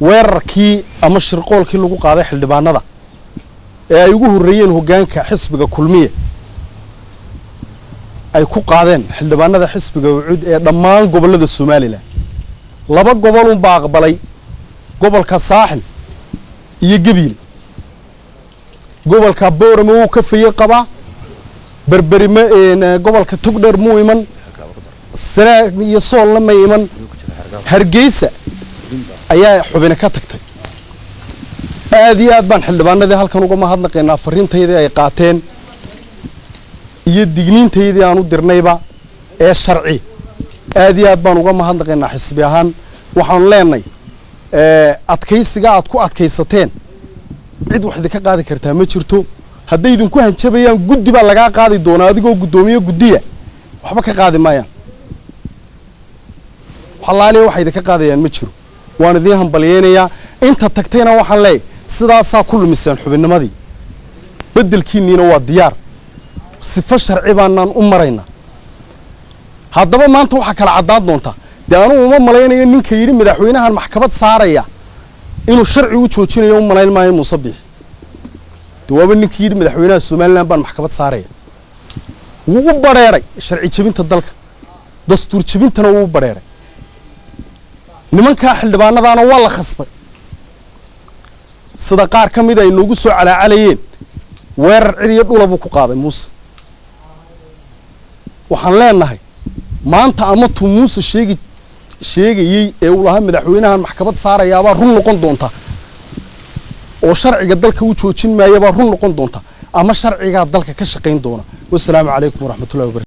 weerarkii ama shirqoolkii lagu qaaday xildhibaanada ee ay ugu horeeyeen hoggaanka xisbiga kulmiye ay ku qaadeen xildhibaanada xisbiga Ucud ee dhammaan gobolada Soomaaliland laba gobol baa aqbalay gobolka Saaxil iyo Gabil gobolka Boorama uu ka fayay qaba berberima gobolka Togdheer muu iman Sanaag iyo Sool lama iman Hargeysa ayaa xubin ka tagtay aad iyo aad baan xildhibaanadii halkan uga mahadnaqaynaa fariinteedii ay qaateen iyo digniinteedii aan u dirnayba ee sharci aad iyo aad baan uga mahadnaqaynaa xisbi ahaan waxaan leenahay adkaysiga aad ku adkaysateen cid wax idin ka qaadi kartaa ma jirto haday idinku hanjabayaan guddi baa laga qaadi doonaa adigoo gudoomiye guddiya waxba ka qaadi maayaan xalaaliye waxa idin ka qaadayaan ma jiro waan idin hambalyeynaya inta tagtayna waxaan leeyahay sidaas ku lumisaan xubinnimadii bedelkiina waa diyaar sifa sharci baanan u marayna haddaba maanta waxa kala cadaan doonta daanu uma malaynayo ninka yiri madaxweynahan maxkamad saaraya inuu sharci u joojinayo u malayn maayo Musabbix dawaaba ninka yiri madaxweynaha Soomaaliland baan maxkamad saaraya wuu u bareeray sharci jabinta dalka dastuur jabintana wuu u bareeray nimanka xildhibaanadana waa la khasbay sida qaar kamid ay noogu soo calaacalayeen weerar ciriyo dhulaba ku qaaday Muuse waxaan leenahay maanta ama tuu Muuse sheegayay ee uu lahaa madaxweynahan maxkamad saaraya baa run noqon doonta oo sharciga dalka uu joojin maayo baa run noqon doonta ama sharciga dalka ka shaqeyn doona wassalaamu calaykum waraxmatullaahi wa barakaatuh